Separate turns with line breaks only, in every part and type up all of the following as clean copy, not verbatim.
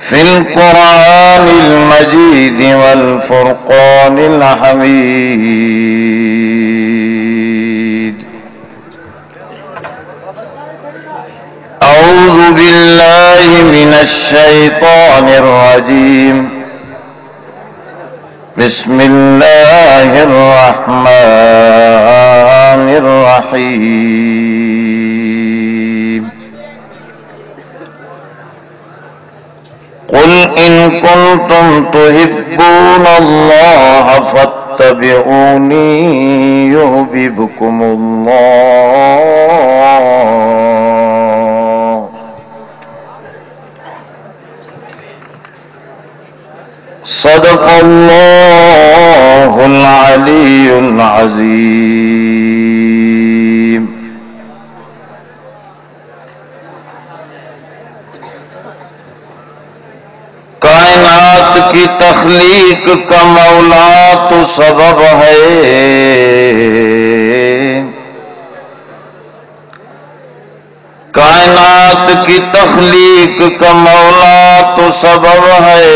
في القرآن المجيد والفرقان الحميد. أعوذ بالله من الشيطان الرجيم. بسم الله الرحمن الرحيم. قل إن كنتم تحبون الله فاتبعوني يحببكم الله. صدق الله العلي العظيم. کائنات کی تخلیق کا مولا تو سبب ہے، کائنات کی تخلیق کا مولا تو سبب ہے،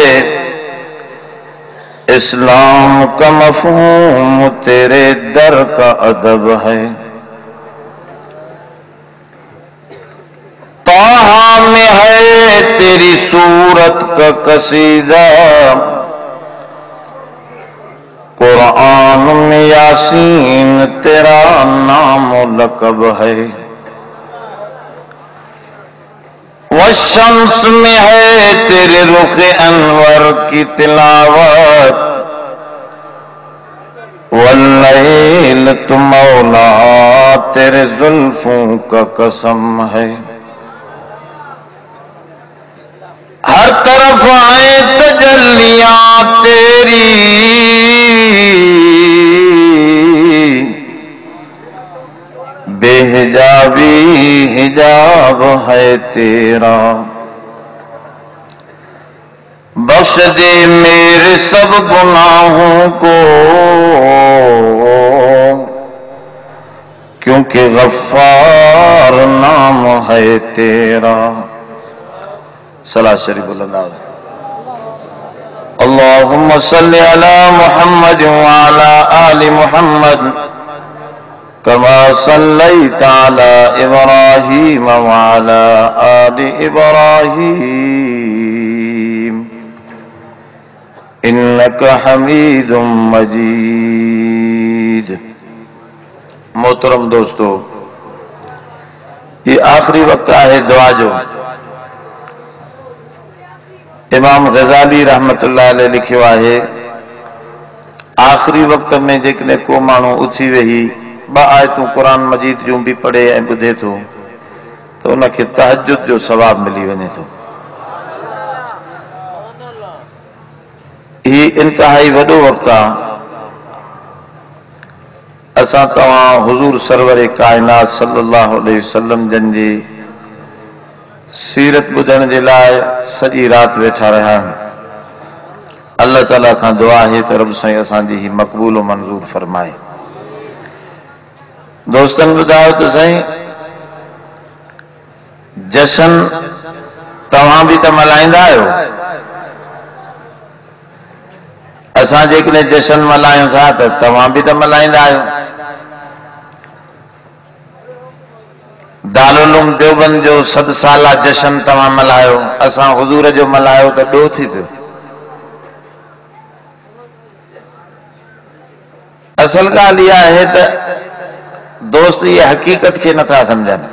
اسلام کا مفہوم تیرے در کا ادب ہے. طٰہٰ میں ہے تیری صورت کا قصیدہ، قرآن میں یاسین تیرا نام و لقب ہے. والشمس میں ہے تیرے رخ انور کی تلاوت، واللیل تو مولا تیرے زلفوں کا قسم ہے. ہر طرف آئے تجلیاں تیری، بے حجابی حجاب ہے تیرا. بخش دے میرے سب گناہوں کو، کیونکہ غفار نام ہے تیرا. صلاة شریف بلند آواز. اللہم صلی علی محمد وعلی آل محمد كما صليت على إبراهيم وعلى آل إبراهيم إنك حميد مجيد. محترم دوستو، یہ آخری وقت ہے دعا جو امام غزالی رحمت اللہ علیہ لکھو ہے. آخری وقت میں جکنے کو مانو اچھی وہی با آیتوں قرآن مجید جو بھی پڑھے ہیں بدھے تو ان کے تہجد جو ثواب ملی ونے تو. یہ انتہائی وڈو وقت اساں تمام حضور سرور کائنات صلی اللہ علیہ وسلم جن جی سیرت بدھن جے لائے سجی رات ویٹھا رہا ہیں. اللہ تعالیٰ کا دعا ہے تو رب سائیں اساں جی ہی مقبول و منظور فرمائے. دوستن بدھاؤ تو سائیں جشن تمام بھی تو ملائندہ آئے ہو. اساں جیکنے جشن ملائیں تھا تو تمام بھی تو ملائندہ آئے ہو. دارالعلوم دیوبند جو 100 سالہ جشن تمام ملائیو، اساں حضور جو ملائیو تو ڈو تھی پہ. اصل کا لیا ہے تو دوست یہ حقیقت کے نہ تھا سمجھنا.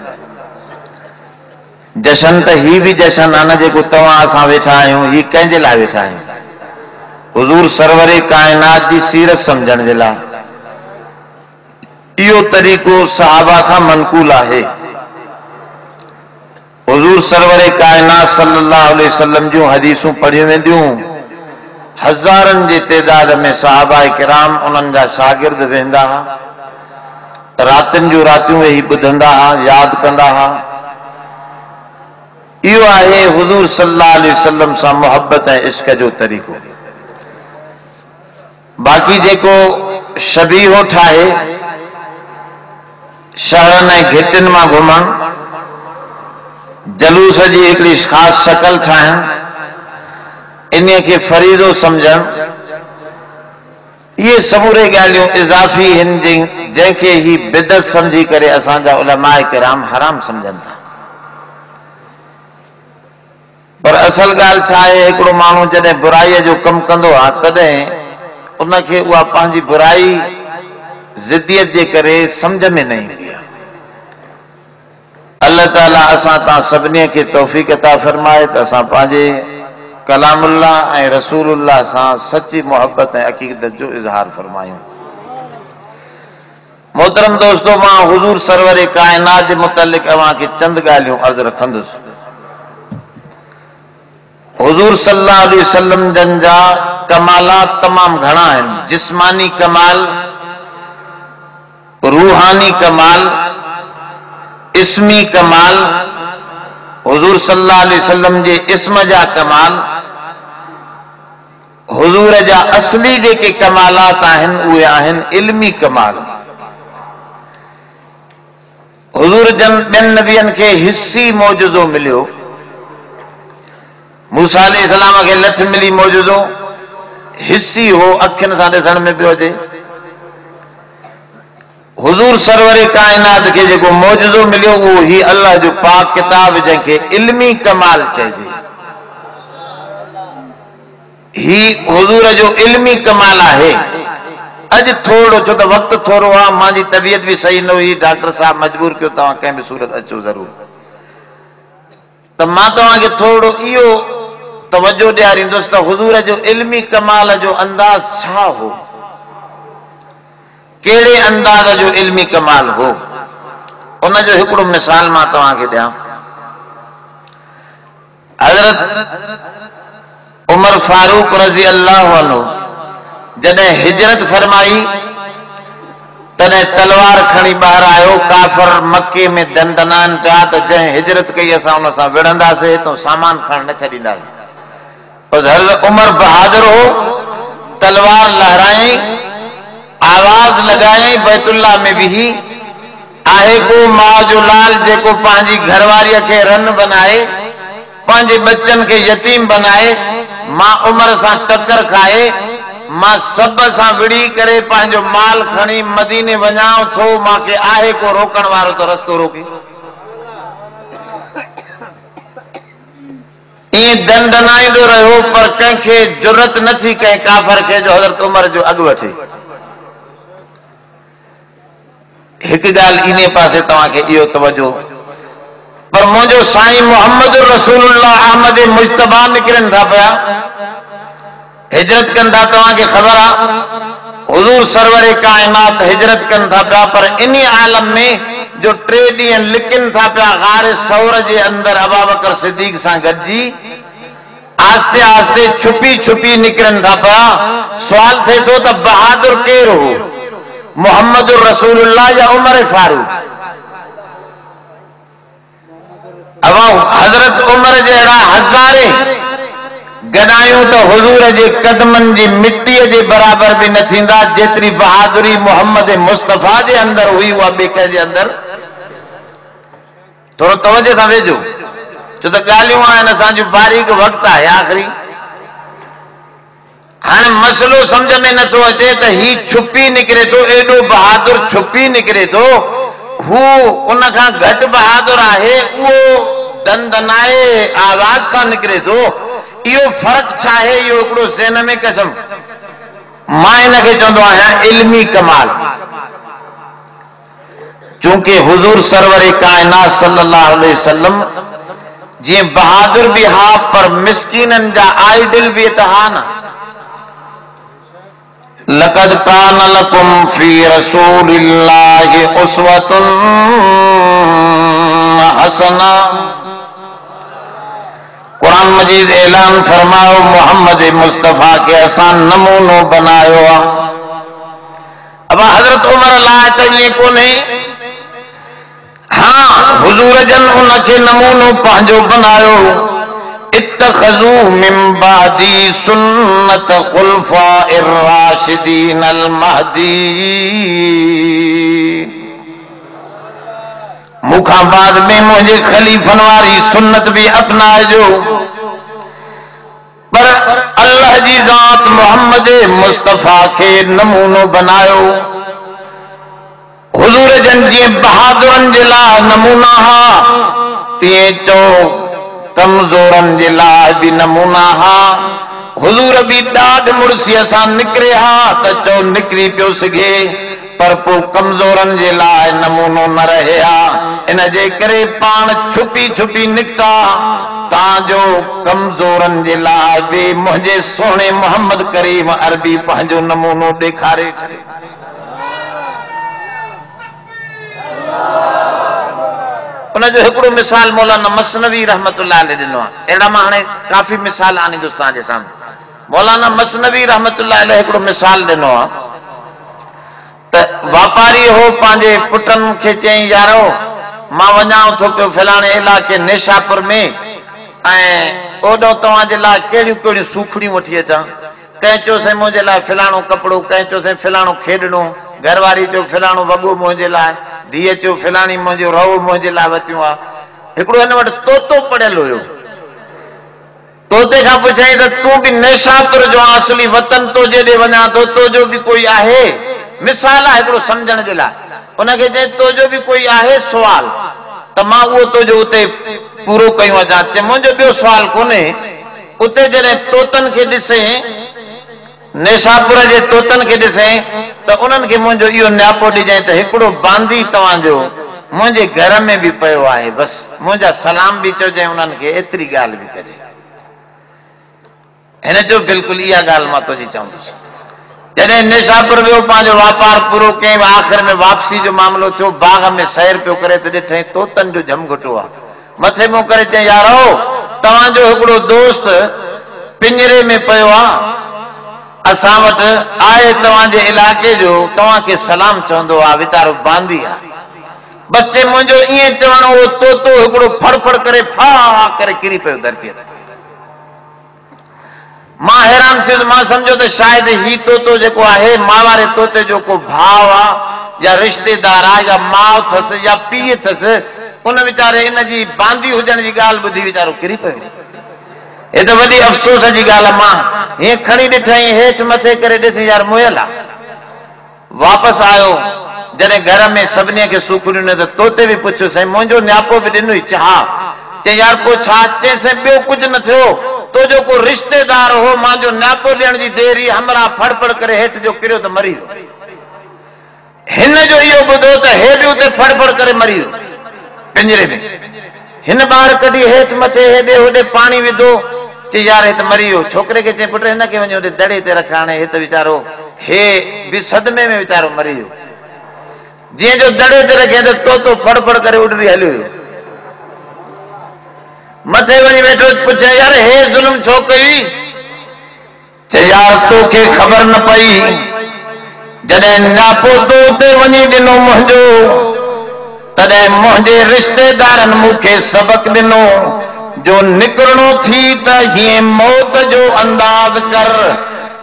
جشن تو ہی بھی جشن آنا جے کو تمام اساں بیٹھا آئیوں، ہی کہیں جے لائے بیٹھا آئیوں حضور سرور کائنات دی سیرت سمجھن جے لائے. یہ طریقو صحابہ کا منقول ہے. حضور سرور کائنات صلی اللہ علیہ وسلم جو حدیثوں پڑھی ویندیوں، ہزارن جی تعداد میں صحابہ کرام انہن جا شاگرد ویندا ہا، راتن جو راتوں ہی بدھندا ہا، یاد کندا ہا. یہ ہے حضور صلی اللہ علیہ وسلم سا محبت ہے عشق جو طریقو. باقی جے کو شبیہ ٹھائے شہرن گھٹن ماں گھمن، جلوس جی ایکڑی خاص شکل ٹھائیں، انہیں کے فریضو سمجھن یہ سمورے گالیوں اضافی ہن جن کے ہی بدعت سمجھی کرے اساں جا علماء کرام حرام سمجھن تھا پر اصل گال چھائے ایکڑو مانو جدے برائی جو کم کندو ہاں تدے ان کے وہ پانچی برائی ضدیت جے کرے سمجھ میں نہیں دیا اللہ تعالیٰ اساں تا سبنی کے توفیق عطا فرمائے تو اساں پانجے کلام اللہ اے رسول اللہ ساں سچی محبت اے عقیدت جو اظہار فرمائیوں محترم دوستو ماں حضور سرور کائنات متعلق اوان کے چند گالیوں عرض رکھندس حضور صلی اللہ علیہ وسلم جن جا کمالات تمام گھنا ہیں جسمانی کمال روحانی کمال اسمی کمال حضور صلی اللہ علیہ وسلم جے اسم جا کمال حضور جا اصلی جے کے کمالات آہن اوے آہن علمی کمال حضور جن بن نبیان کے حصی موجزو ملیو موسیٰ علیہ السلام کے لٹھ ملی موجزو حصی ہو اکھن ساڑے سن میں بیو جے حضور سرور کائنات کے جو کو موجزو ملیو وہ ہی اللہ جو پاک کتاب جن کے علمی کمال چاہیے ہی حضور جو علمی کمال ہے اج تھوڑو چھو تو وقت تھوڑو ہاں ماں جی طبیعت بھی صحیح نہ ہوئی ڈاکٹر صاحب مجبور کیوں تو کہیں بھی صورت اچھو ضرور تو ماں تو آگے تھوڑو ایو توجہ دیاری دوستا حضور جو علمی کمال جو انداز چھا ہو کیڑے انداز جو علمی کمال ہو ان جو ہکڑو مثال ماں تو آگے دیا حضرت عمر فاروق رضی اللہ عنہ جنہیں ہجرت فرمائی تنہیں تلوار کھڑی باہر آئو کافر مکے میں دندنان پیا تو جنہیں ہجرت کئی ایسا انہوں سے وڑندہ سے تو سامان کھڑنے چھڑی دا اور حضرت عمر بہادر ہو تلوار لہرائیں آواز لگائیں بیت اللہ میں بھی آہے کو ماں جو لال جے کو پانچی گھرواری کے رن بنائے پانچے بچن کے یتیم بنائے ماں عمر سا ٹکر کھائے ماں سب سا وڑی کرے پانچو مال کھڑی مدینے ونجاؤ تھو ماں کے آہے کو روکن وارو تو رستو روکی یہ دندنائی دو رہے ہو پر کہیں کے جرت نہ تھی کہیں کافر کے جو حضرت عمر جو اگو تھی ایک گال انہیں پاسے تمہاں کے ایو توجہ پر مجھو سائیں محمد رسول اللہ احمد مجتبہ نکرن تھا پیا ہجرت کن تھا تمہاں کے خبر حضور سرور کائنات ہجرت کن تھا پیا پر انہی عالم میں جو ٹریڈین لکن تھا پیا غار سور جے اندر ابا بکر صدیق سان گجی آستے آستے چھپی چھپی نکرن تھا پیا سوال تھے تو تب بہادر کیر ہو محمد رسول اللہ یا عمر فاروق اب حضرت عمر جہڑا ہزارے گڈائیوں تو حضور جے قدمن جی مٹی جے برابر بھی نہ تھیندا جتری بہادری محمد مصطفیٰ جے اندر ہوئی وہ بیکے جے اندر تھوڑا توجہ تھا ویجو جو تو گالیوں آئے نسان جو باریک وقت ہے آخری ہاں مسئلو سمجھ میں نہ تو اچے تو ہی چھپی نکرے تو ایڈو بہادر چھپی نکرے تو ہو انکھا گھٹ بہادر آئے وہ دندنائے آواز سا نکرے تو یہ فرق چاہے یہ اکڑو ذہن میں قسم مائنہ کے چندو آیا علمی کمال چونکہ حضور سرور کائنات صلی اللہ علیہ وسلم جی بہادر بھی ہاں پر مسکینن جا آئیڈل بھی اتحانا لَقَدْ كَانَ لَكُمْ فِي رَسُولِ اللَّهِ أُسْوَةٌ حَسَنَةٌ قرآن مجید اعلان فرماؤ محمد مصطفیٰ کے آسان نمونوں بنائیو اب حضرت عمر اللہ تجلی کو نہیں ہاں حضور جن ان کے نمونوں پانچو بنائیو اتخذوا من بعدی سنت خلفاء الراشدین المہدین مکھاں بعد میں مجھے خلیفن واری سنت بھی اپنا جو پر अल्लाह जी ज़ात मोहम्मद मुस्तफ़ा के नमूनो बनायो। हुजूर जन जी बहादुरन जे लाइ नमूना हा, तीअं चो कमज़ोरन जे लाइ बि नमूना हा। हुजूर बि ॾाढ मुड़सीअ सां निकिरे हा त चो निकिरी पियो सघे, पर पोइ कमज़ोरन जे लाइ नमूनो न रहे हा। इन जे करे पाण छुपी छुपी निकिता, ताजो कमज़ोरन जे लाइ बि मुंहिंजे सोणे मोहम्मद करीम अरबी पंहिंजो नमूनो ॾेखारे छॾे। उनजो हिकिड़ो मिसाल मौलाना मसनवी रहमतुल्लाह अलैह ॾिनो आहे। अहिड़ा मां हाणे काफ़ी मिसाल आनींदुसि तव्हांजे साम्हूं। मौलाना मसनवी रहमतुल्लाह अलैह हिकिड़ो मिसाल ॾिनो आहे त वापारी हो पंहिंजे पुटनि खे चयईं, यारो मां वञां थो पियो फलाणे इलाइक़े नेशापुर में, ऐं ओॾो तव्हांजे लाइ कहिड़ियूं कहिड़ियूं सूखड़ियूं वठी अचां। कंहिं चयोसि मुंहिंजे लाइ फलाणो कपिड़ो, कंहिं चयोसि फलाणो खेॾणो, घरवारी चयो फलाणो वॻो मुंहिंजे लाइ, धीअ चयो फलाणी मुंहिंजो रओ मुंहिंजे लाइ वरितियो आहे। हिकिड़ो हिन वटि तोतो पढ़ियल हुयो। तोते खां पुछाईं त तूं बि नेशापुर जो असली वतन तो जेॾे वञा थो, तुंहिंजो बि कोई आहे? मिसाल आहे हिकिड़ो सम्झण जे लाइ। उनखे चई तुंहिंजो बि कोई आहे सुवाल, त मां उहो तुंहिंजो उते पूरो कयूं अचां। चए मुंहिंजो ॿियो सुवाल कोन्हे। उते जॾहिं तोतनि खे ॾिसे, नेशापुर जे तोतनि खे ॾिसे, त उन्हनि खे मुंहिंजो इहो न्यापो ॾिजांइ त हिकिड़ो बांदी तव्हांजो मुंहिंजे घर में बि पियो आहे, बसि मुंहिंजा सलाम बि चइजांइ उन्हनि खे, एतिरी ॻाल्हि बि कजे। हिन जो बिल्कुलु इहा ॻाल्हि मां तुंहिंजी चवंदुसि। जॾहिं नेशापुर वियो पंहिंजो वापार पूरो कयईं, आख़िर में वापसी जो मामिलो थियो, बाग में सैर पियो करे त ॾिठईं तोतनि जो झमघटो आहे। मथे मुंहुं करे चई, यारो तव्हांजो हिकिड़ो दोस्त पिंजरे में पियो आहे, असां वटि आहे तव्हांजे इलाइक़े जो, तव्हांखे सलाम चवंदो आहे, वीचारो बांदी आहे। बसि चए मुंहिंजो ईअं चवणो, उहो तोतो हिकिड़ो फड़फड़ करे फा करे किरी पियो धरतीअ ते। मां हैरान थियुसि, मां सम्झो त शायदि ही तोतो जेको आहे मां वारे तोते जो को भाउ आहे या रिश्तेदार आहे या माउ अथसि या पीउ अथसि। उन वीचारे इन जी बांदी हुजण जी ॻाल्हि ॿुधी वीचारो किरी पियो। हे त वॾी अफ़सोस जी ॻाल्हि आहे। मां हीअं खणी ॾिठई, हेठि मथे करे ॾिसी यार मुयल आहे। वापसि आयो, जॾहिं घर में सभिनी खे सूखड़ियूं न, त तोते बि पुछियो, साईं मुंहिंजो न्यापो बि ॾिनो, हा। चई यार पोइ छा? चई साईं ॿियो कुझु न थियो, तो जो को रिश्तेदार हो, मुंहिंजो न्यापो ॾियण जी देरी हमरा फड़फड़ करे हेठि जो किरियो त मरी वियो। हिन जो इहो ॿुधो त हे बि उते फड़फड़ करे मरी वियो पिंजरे में। हिन ॿार कढी हेठि मथे हेॾे होॾे पाणी विधो, चई यार हे त मरी वियो। छोकिरे खे चई पुट हिन खे वञो होॾे दड़े ते रख, हाणे हे त वीचारो हे बि सदमे में वीचारो मरी वियो। जीअं जो दड़े ते रखे त तोतो फड़फड़ करे उॾरी हलियो वियो। मथे वञी वेठो, पुछे यार हे ज़ुल्म छो कई? चए यार तोखे ख़बर न पई, जॾहिं न्यापो तो उते वञी ॾिनो मुंहिंजो, तॾहिं मुंहिंजे रिश्तेदारनि मूंखे सबक ॾिनो जो निकिरणो थी त हीअं मौत जो अंदाज़ कर,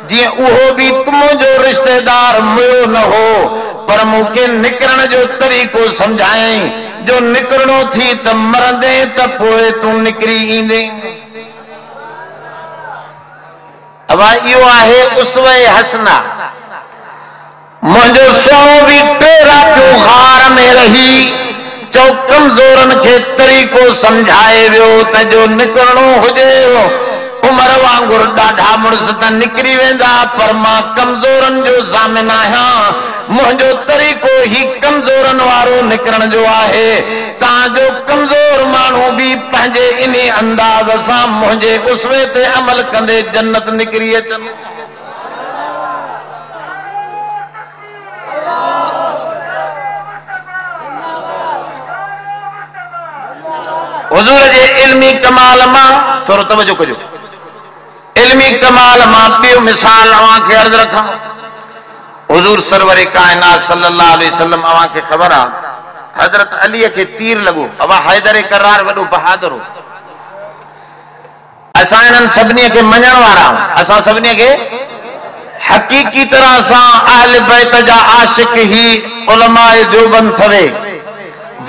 जीअं उहो बि तुंहिंजो रिश्तेदार मुयो न हो, पर मूंखे निकिरण जो तरीक़ो सम्झायईं जो निकिरणो थी त मरंदे त पोइ तूं निकिरी ईंदे। अब इहो आहे उसवे हसना। मुंहिंजो सोनो बि 3 रातियूं हार में रही, चौ कमज़ोरनि खे तरीक़ो सम्झाए वियो त जो निकिरणो हुजे उमिरि वांगुरु ॾाढा मुड़ुस त निकिरी वेंदा, पर मां कमज़ोरनि जो ज़ामिन आहियां। मुंहिंजो तरीक़ो ही कमज़ोरनि वारो निकिरण जो आहे, तव्हांजो कमज़ोर माण्हू बि पंहिंजे इन अंदाज़ सां मुंहिंजे उसवे ते अमल कंदे जन्नत निकिरी अचनि। हुजूर जे इल्मी कमाल मां थोरो तवजो कजो। इल्मी कमाल मां ॿियो मिसाल अव्हांखे अर्ज़ रखां। हुजूर सरवरे कायनात सल्लल्लाहु अलैहि वसल्लम, अव्हांखे ख़बर आहे हज़रत अलीअ खे तीर लॻो। अबा हैदर करार वॾो बहादुर हो। असां इन्हनि सभिनी खे मञण वारा, असां सभिनी खे हक़ीक़ी तरह सां अहल बैत जा आशिक ही उलमाए देवबंद थवे।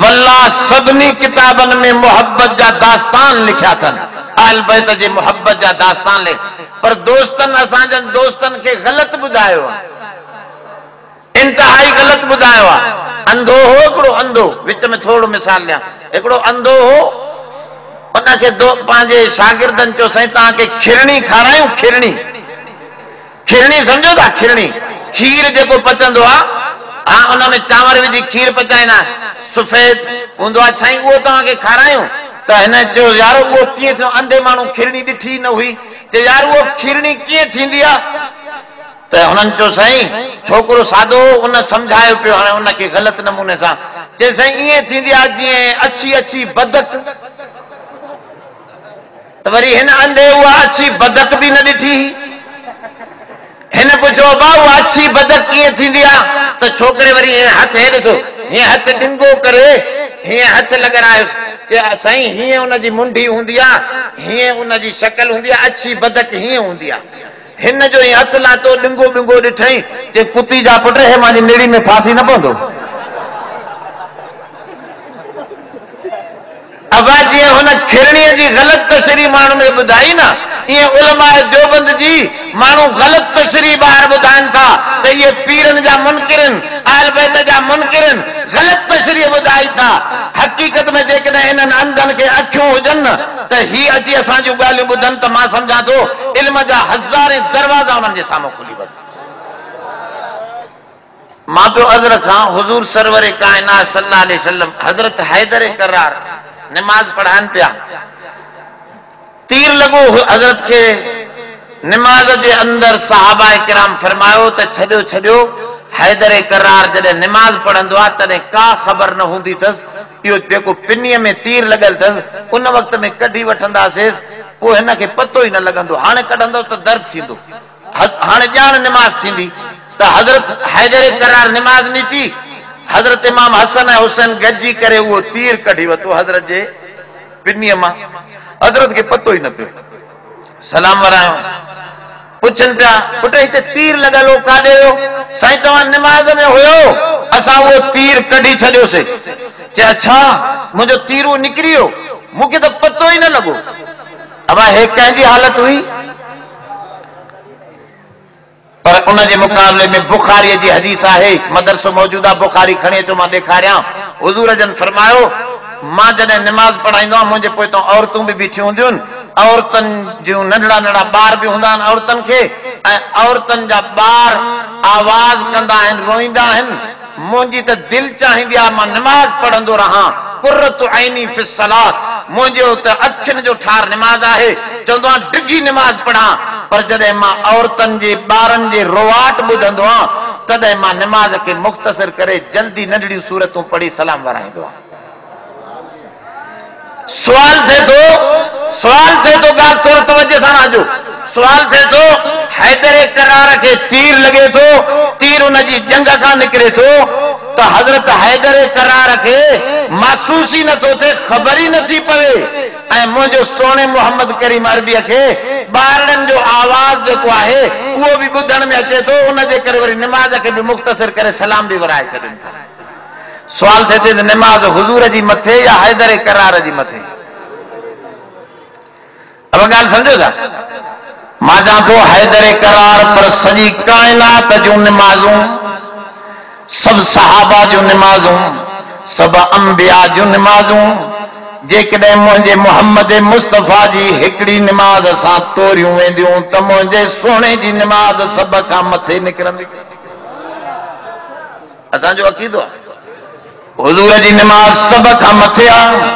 वल्लाह सभिनी किताबनि में मोहब्बत जा दास्तान लिखिया अथनि। आल बैत जी मोहब्बत जा दास्तान ले पर दोस्तन असांजन दोस्तन के गलत बुधायो इंतहाई गलत बुधायो अंधो हो एकड़ो अंधो विच में थोड़ो मिसाल लिया एकड़ो अंधो हो उनके दो पांजे शागिर्दन चो सही ता के खिरणी खारायूं खिरणी खिरणी समझो था खिरणी खीर जेको पचंदो आ हां उन में चांवर विझी खीर पचाइना सफेद हुंदो आ साईं वो ता के खारायूं त हिन जो यार वो किए थियो अंधे मानू खिरणी ॾिठी न हुई जे यार वो खिरणी किए थींदी आ त हुनन चो साईं छोकरो सादो उन समझायो पियो हाणे उन के गलत नमूने सा जे साईं ये थींदी आ जी अच्छी अच्छी बदक तो वरी हिन अंधे वो अच्छी बदक भी न ॾिठी हिन पुछो बाऊ अच्छी बदक किए थींदी आ तो छोकरे वरी हथ हे ॾिसो हे हथ डिंगो करे हे हथ लगारायो जे साईं ही उन जी मुंडी हुंदी आ ही उन जी शक्ल हुंदी आ अच्छी बदक ही हुंदी आ हिन जो हथ लातो डिंगो बिंगो ॾिठई जे कुती जा पुट हे मांजी निड़ी में फांसी न पवंदो अबा जी हुन खिरणी जी गलत तशरीह मानू ने बुधाई ना ये उलमा देवबंद जी मानू गलत तशरीह बाहर बुधाइन था तो ये पीरन जा मुनकिरन आल बैत जा मुनकिरन गलत तशरीह बुधाई था हकीकत में जेकॾहिं इन्हनि अंधनि खे अखियूं हुजनि त ही अची असां जूं ॻाल्हियूं ॿुधनि त मां सम्झां थो इल्म जा हज़ारे दरवाज़ा उन्हनि जे साम्हूं खुली वञनि मां पियो अर्ज़ रखां हुज़ूर सरवर कायनात सल्लल्लाहु अलैहि वसल्लम हज़रत हैदर करार नमाज पढ़ान पिया तीर लगो हजरत के नमाज के अंदर सहाबा किराम फरमायो त छड्यो छड्यो हैदर करार जदे नमाज पढ़ंदो आ तने का खबर न हुंदी थस यो जेको पिन्नीअ में तीर लगल थस उन वक्त में कढी वठंदासेस वो हिन के पतो ही न लगंदो हाने कढंदो त दर्द थींदो हाने जान नमाज थींदी त हजरत हैदर करार नमाज नहीं थी हजरत इमाम हसन ऐं हुसैन गजी करे वो तीर कढी वतो हजरत जे पिन्नीअ मां हजरत के पतो ही न पियो सलाम वरायो पुछन पिया पुट हिते तीर लगल हो काॾे हो साईं तव्हां नमाज में हुयो असां वो तीर कढी छॾियोसे चे अच्छा मुंहिंजो तीर वो निकिरियो मूंखे त पतो ही न लॻो अबा हे कंहिंजी हालत हुई पर उन जे मुकाबले में बुखारी जी हदीस है मदरसो मौजूदा बुखारी खणे तो मां ॾेखारियां हुजूर जन फरमायो मां जॾहिं नमाज पढ़ाईंदो आहियां मुंहिंजे पोइतां औरतूं बि बीठियूं हूंदियूं औरतन जूं नंढड़ा नंढड़ा ॿार बि हूंदा आहिनि औरतन खे ऐं औरतन जा ॿार आवाज़ कंदा आहिनि रोईंदा आहिनि मुंहिंजी त दिलि चाहींदी आहे मां नमाज पढ़ंदो रहां कुर्रतु ऐनी फी सलात मुंहिंजो त अखियुनि जो ठार नमाज आहे चवंदो आहियां डिघी नमाज पढ़ां पर जॾहिं मां औरतन जे ॿारनि जे रोआट ॿुधंदो आहियां तॾहिं मां नमाज खे मुख़्तसिर करे जल्दी नंढड़ियूं सूरतूं पढ़ी सलाम वराईंदो आहियां सवाल थे तो ॻाल्हि थोरो तवजो सां आजो सवाल थे तो हैदर करार के तीर लगे तो तीर उन जी जंग खां निकिरे तो त हजरत हैदर करार के महसूस ही न थो थे खबर ही नथी पवे ऐं मुंहिंजो सोने मोहम्मद करीम अरबीअ खे ॿारनि जो आवाज़ जेको आहे उहो बि ॿुधण में अचे थो उन जे करे वरी नमाज खे बि मुख़्तसिर करे सलाम बि वराए छॾनि था सवाल थे त नमाज हुजूर जी मथे या हैदर करार जी मथे अब ॻाल्हि समझो था मां चवां थो हैदर करार पर सॼी काइनात जूं नमाज़ूं सब सहाबा जूं नमाज़ूं सब अंबिया जूं नमाज़ूं जेकॾहिं मुंहिंजे मोहम्मद मुस्तफ़ा जी हिकिड़ी नमाज सां तोरियूं वेंदियूं त मुंहिंजे सोने जी नमाज सभ खां मथे निकिरंदी असांजो अक़ीदो आहे हुजूर जी नमाज सब खां मथे आहे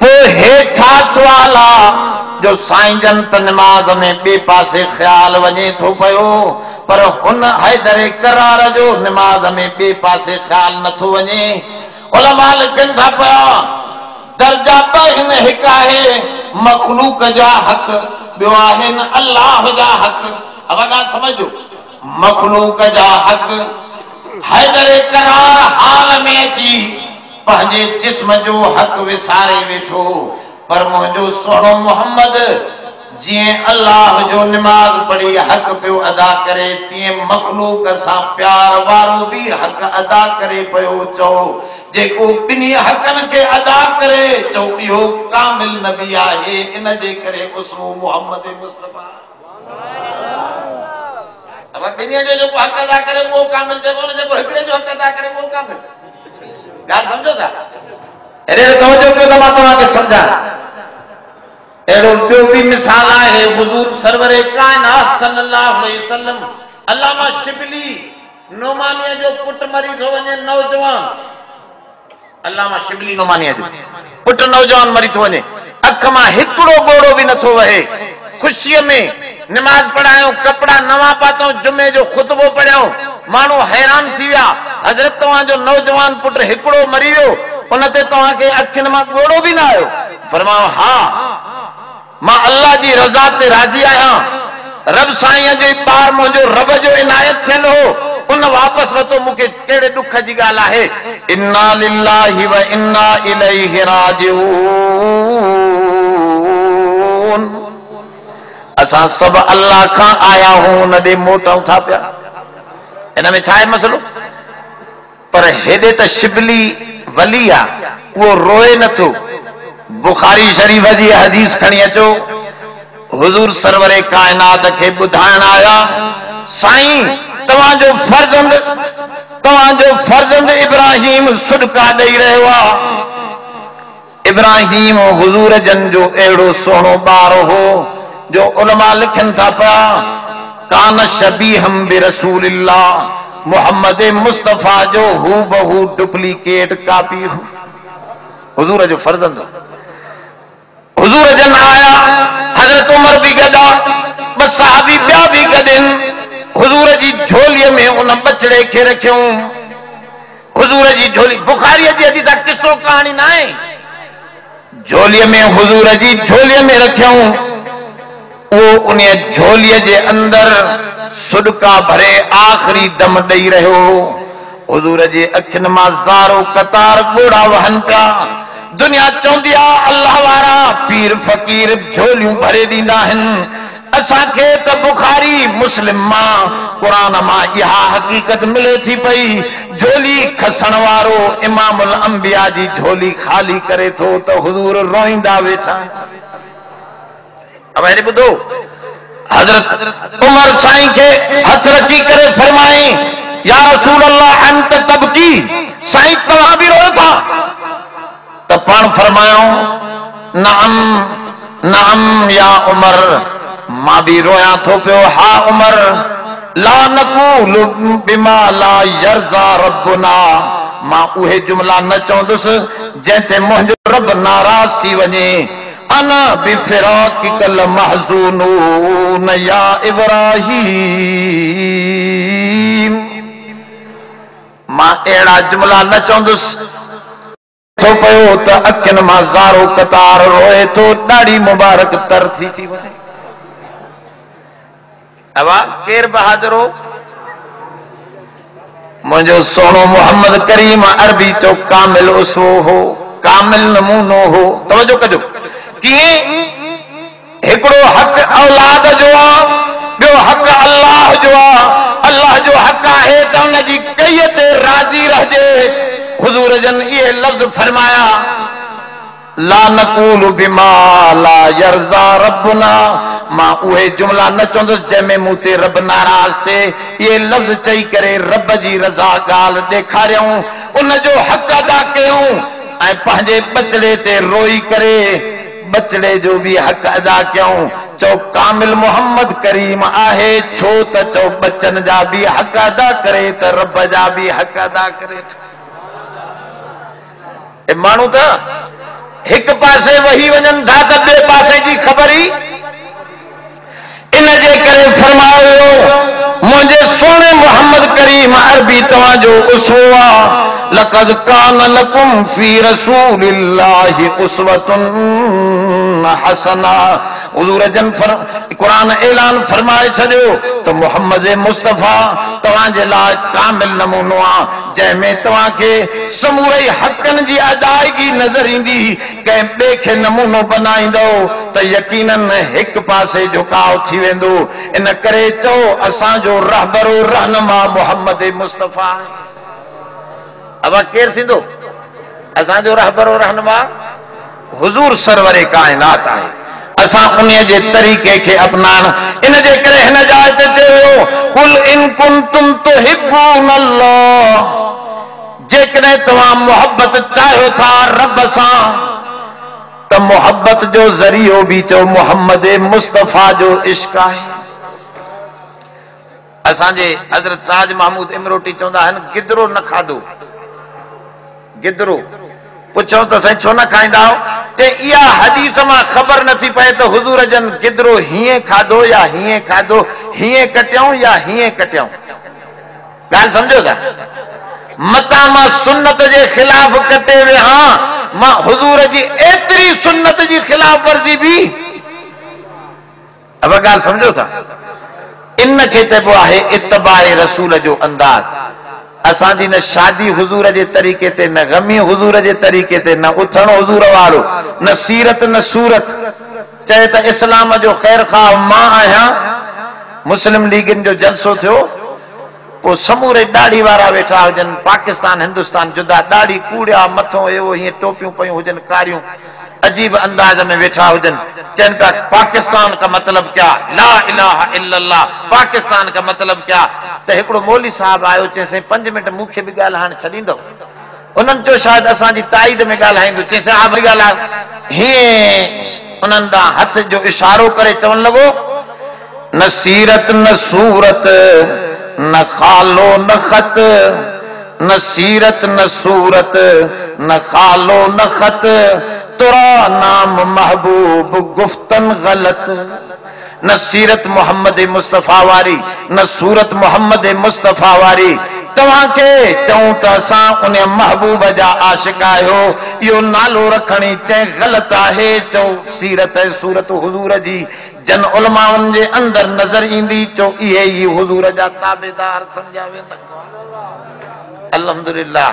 पोइ हे छा सुवाल आहे जो साईं जन त नमाज में ॿिए पासे ख़्याल वञे थो पियो पर हुन हैदर करार जो नमाज में ॿिए पासे ख़्याल नथो वञे उलमा लिखनि था पिया दर्जा हिन हिकु आहे मखलूक जा हक़ ॿियो आहिनि अल्लाह जा हक़ अब ॻाल्हि समझो मखलूक जा हक़ हैदर करार हाल में अची पंहिंजे जिस्म जो हक़ विसारे वेठो पर मुंहिंजो सोनो मोहम्मद जीअं अल्लाह जो नमाज पढ़ी हक़ पियो अदा करे तीअं मखलूक सां प्यार वारो बि हक़ अदा करे पियो चओ जेको बिनी हकन के अदा करे तो इहो कामिल नबी आहे। इन जे करे उसमो मोहम्मद मुस्तफा। अब बिनी जो हक अदा करे वो कामिल जे बोले जेको हिकड़े जो हक अदा करे वो कामिल। ॻाल्हि समझो था? अरे तवज्जो कयो त मां तव्हांखे समझा। एड़ो ॿियो भी मिसाल आहे हुजूर सरवरे कायनात सल्लल्लाहु अलैहि वसल्लम अल्लामा शिबली नोमानिया जो पुट मरी थो वञे नौजवान। अल्लामा शिबली नोमानिया जो पुट नौजवान मरी थो वञे। अख मां हिकड़ो गोड़ो भी नथो वहे। खुशीअ में नमाज पढ़ायो, कपड़ा नवा पातो, जुमे जो खुतबो पढ़ियो। माण्हू हैरान थी विया, हज़रत तव्हांजो नौजवान पुट हिकड़ो मरी वियो, उन ते तव्हांखे अखियुनि मां गोड़ो भी न आयो। फरमायो हा मां अल्लाह जी रज़ा ते राज़ी आहियां। रब साईं जो पार मुंहिंजो रब जो इनायत थियल हो, उन वापस वतो। मूंखे कहिड़े दुख जी ॻाल्हि आहे। इन्ना लिल्लाहि व इन्ना इलैहि राजिऊन। असां सभु अल्लाह खां आया हूं, उन ॾे मोटूं था पिया। इन में छा आहे मसलो? पर हेॾे त शिबली वली आहे, उहो रोए नथो। बुखारी शरीफ जी हदीस खणी अचो। हुजूर सरवरे कायनात खे ॿुधाइण आया, साईं तव्हांजो फर्ज़ंद इब्राहिम सुडका ॾेई रहियो आहे। इब्राहिम हुजूर जन जो अहिड़ो सुहिणो ॿार हो जो उलमा लिखनि था पिया कान शबीहम बिरसूलिल्लाह, मोहम्मद मुस्तफा जो हूबहू डुप्लीकेट कापी हो। हुजूर जो फर्ज़ंद हुजूर जन आया, हज़रत उमर भी गदा, बस सहाबी ॿिया भी गॾनि। हुजूर जी झोलीअ में उन बचड़े खे रखियऊं। हुजूर जी झोली बुखारी जी हदीस किस्सो कहानी न आहे। झोलीअ में हुजूर जी झोलीअ में रखियऊं। वो उन झोलीअ जे अंदर सुडका भरे आखिरी दम ॾेई रहियो हो। हुजूर जे अखियुनि मां ज़ारो कतार ॻोड़ा वहनि पिया। दुनिया चवंदी आहे अल्लाह वारा पीर फ़कीर झोलियूं भरे ॾींदा आहिनि। असांखे त बुखारी मुस्लिम मां क़ुरान मां इहा हक़ीक़त मिले थी पई, झोली खसण वारो इमामुल अंबिया जी झोली ख़ाली करे थो त हुजूर रोईंदा वेठा। अब हेॾे ॿुधो, हज़रत उमर साईं खे हथ रखी करे फरमाई या रसूल अल्लाह अंत तबकी, साईं तव्हां बि रोयो था? त पाण फरमायो नअम नअम या उमर, मां भी रोया थो पियो। हा उमर, ला नकूल बिमा ला यरज़ा रब्बुना, मां उहे जुमला न चवंदुसि जंहिंते मुंहिंजो रब नाराज़ थी वञे। अना बिफिराकिकल महज़ूनून या इब्राहीम, मां अहिड़ा जुमला न चवंदुसि थो पियो त अखियुनि मां ज़ारो कतार रोए थो, ॾाढी मुबारक तर थी वञे। अवा केर बहादुर हो? मुंहिंजो सोनो मोहम्मद करीम अरबी चो कामिल उसवो हो, कामिल नमूनो हो। तवज्जो कजो, कीअं हिकिड़ो हक़ औलाद जो आहे, ॿियो हक़ अल्लाह जो आहे। अल्लाह जो हक़ आहे त उन जी कई ते राज़ी रहजे। हुजूर जन ये लफ्ज फरमाया ला नकूल बिमा ला यरज़ा रब्बुना, मां उहे जुमला न चवंदुसि जंहिंमें मूं ते रब नाराज़ थे। ये लफ्ज चई करे रब जी रज़ा ॻाल्हि ॾेखारियऊं, उन जो हक़ अदा कयूं ऐं पंहिंजे बचड़े ते रोई करे बचड़े जो भी हक़ अदा कयूं। चो कामिल मोहम्मद करीम आहे, छो त चो बच्चन जा भी हक़ अदा करे त रब जा भी हक़ अदा करे। माण्हू त हिक पासे वही वञनि था त ॿिए पासे जी ख़बर ई। इन जे करे फरमायो मुंहिंजे सोने मोहम्मद करीम अरबी तव्हांजो उसवो आहे। लक़द कान लकुम फी रसूलिल्लाहि उसवतुन हसना। हुजूर जन कुरान ऐलान फरमाए छॾियो त मोहम्मद मुस्तफ़ा तव्हांजे लाइ कामिल नमूनो आहे, जंहिंमें तव्हांखे समूरे हक़नि जी अदायगी नज़र ईंदी। कंहिं ॿिए खे नमूनो बनाईंदो त यकीनन हिक पासे झुकाव थी वेंदो। इन करे चओ असांजो रहबरो रहनुमा मोहम्मद मुस्तफ़ा। अब केर थींदो? असांजो रहबर और रहनुमा हुजूर सरवर कायनात आहे। असां उन जे तरीक़े खे अपनान इन जे करे हिन जाइ ते चयो कुल इन कुंतुम तुहिब्बून अल्लाह, जेकॾहिं तव्हां मोहब्बत चाहियो था रब सां त मोहब्बत जो ज़रियो बि चओ मोहम्मद मुस्तफ़ा जो इश्क आहे। असांजे हज़रत ताज महमूद इमरोटी चवंदा आहिनि गिदरो न खाधो, गिदरो पुछो त साईं छो न खाईंदा आहियो? चए इहा हदीस मां ख़बर नथी पए त हुजूर जन गिदरो हीअं खाधो या हीअं खाधो, हीअं कटियऊं या हीअं कटियऊं। ॻाल्हि सम्झो था? मता मां सुन्नत जे ख़िलाफ़ कटे विया, मां हुजूर जी एतिरी सुन्नत जी ख़िलाफ़ वर्जी बि। अब ॻाल्हि सम्झो था? इन खे चइबो आहे इत्तिबाए रसूल जो अंदाज़। असांजी न शादी हुजूर जे तरीक़े ते, न गमी हुजूर जे तरीक़े ते, न उथण हुजूर वारो, न सीरत न सूरत। चए त इस्लाम जो ख़ैर ख़्वाह मां आहियां। मुस्लिम लीगनि जो जलसो थियो, पोइ समूरे दाढ़ी वारा वेठा हुजनि, पाकिस्तान हिंदुस्तान जुदा, दाढ़ी कूड़िया, मथों एवो हीअं टोपियूं पयूं हुजनि कारियूं, अजीब अंदाज में वेठा हुजनि। चइनि पिया पाकिस्तान का मतलब क्या, ला इलाहा इल्लल्लाह, पाकिस्तान का मतलब क्या। त हिकिड़ो मौली साहब आयो, चएसि 5 मिंट मूंखे बि ॻाल्हाइण छॾींदो? उन्हनि चयो शायदि असांजी ताईद में ॻाल्हाईंदो। चएसि हा भई ॻाल्हायो। हीअं उन्हनि ॾांहुं हथ जो इशारो करे चवणु लॻो न सीरत न सूरत, न खालो न खत, न सीरत न सूरत, न खालो न खत, तुरा नाम महबूब गुफ्तन गलत। न सीरत मोहम्मद मुस्तफ़ा वारी, न सूरत मोहम्मद मुस्तफ़ा वारी। तव्हां खे चऊं त असां उन महबूब जा आशिक आहियो, इहो नालो रखणी चए ग़लति आहे। चओ सीरत ऐं सूरत हुजूर जी जन उलमाउनि जे अंदरि नज़र ईंदी, चओ इहे ई हुजूर जा ताबेदार सम्झा वेंदा। अल्हम्दुलिल्लाह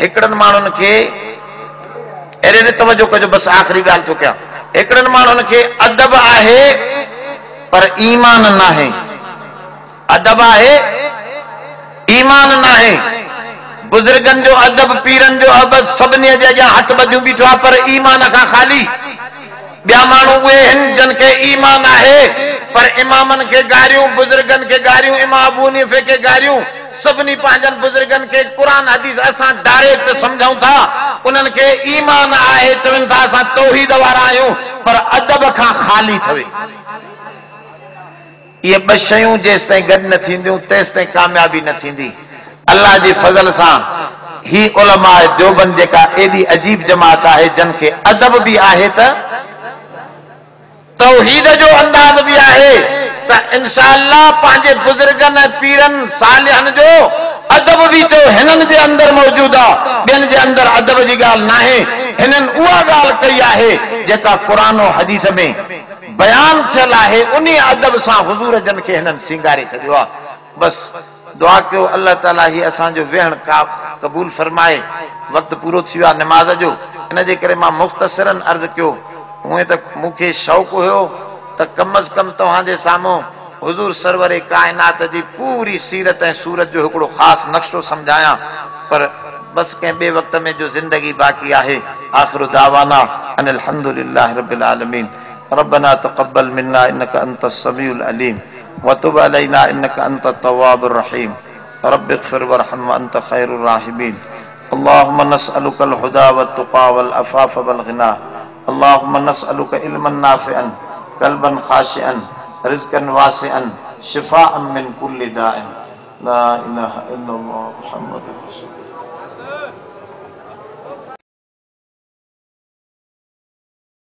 हिकिड़नि माण्हुनि खे अहिड़े तवजो कजो, बसि आख़िरी ॻाल्हि थो कयां। हिकिड़नि माण्हुनि खे अदब आहे पर ईमान न आहे। अदब आहे, ईमान न आहे। बुज़ुर्गनि जो अदब, पीरनि जो अदब, सभिनी जे अॻियां हथ ॿधियूं बीठो आहे पर ईमान खां ख़ाली। ॿिया माण्हू उहे आहिनि जिन खे ईमान आहे पर इमामनि खे गारियूं, बुज़ुर्गनि खे गारियूं, इमाम अबू हनीफे खे गारियूं। सभिनी पंहिंजनि बुज़ुर्गनि खे क़ुरान हदीस असां डायरेक्ट सम्झूं था। उन्हनि खे ईमान आहे, चवनि था असां तौहीद वारा आहियूं, पर अदब खां ख़ाली थवे। ये ॿ शयूं जेसि ताईं गॾु न थींदियूं तेसि ताईं कामयाबी न थींदी। अल्लाह जे फज़ल सां ही उलमा देवबंद जेका एॾी अजीब जमात आहे, जिन खे अदब बि आहे त तौहीद जो अंदाज़ बि आहे, त इंशाअल्लाह पंहिंजे बुज़ुर्गनि ऐं पीरनि सालिहनि जो अदब बि चओ हिननि जे अंदरि मौजूद आहे, ॿियनि जे अंदरि अदब जी ॻाल्हि न आहे। हिननि उहा ॻाल्हि कई आहे जेका क़ुरान ऐं हदीस में बयान थियल आहे, उन अदब सां हुजूर जन खे हिननि सिंगारे छॾियो आहे। बसि दुआ कयो अल्लाह ताला ही असांजो वेहण क़बूल फरमाए। वक़्तु पूरो थी वियो आहे नमाज़ जो, इन जे करे मां मुख़्तसरन अर्ज़ु कयो। उहे त मूंखे शौक़ु हुयो त कम अज़ कम तव्हांजे साम्हूं हुजूर सरवरे काइनात जी पूरी सीरत ऐं सूरत जो हिकिड़ो ख़ासि नक्शो सम्झायां, पर बस कंहिं ॿिए वक़्त में जो ज़िंदगी बाक़ी आहे। आख़िरु दावाना अनिल हम्दुलिल्लाहि रब्बिल आलमीन। रब्बना तक़ब्बल मिन्ना इन्नका अंतस समीउल अलीम व तुब अलैना इन्नका अंतत तव्वाबुर रहीम। रब्बि इग़फिर वरहम व अंत खैरुर राहिमीन। अल्लाहुम्मा नस्अलुकल हुदा वत तुक़ा वल अफ़ाफ़ वल ग़िना। अल्लाहुम्मा नस्अलुका इल्मन नाफ़िअन, क़ल्बन ख़ाशिअन, रिज़्क़न वासिअन, शिफ़ाअन मिन कुल्लि दाइन। ला इलाहा इल्लल्लाह मुहम्मदुर रसूलुल्लाह।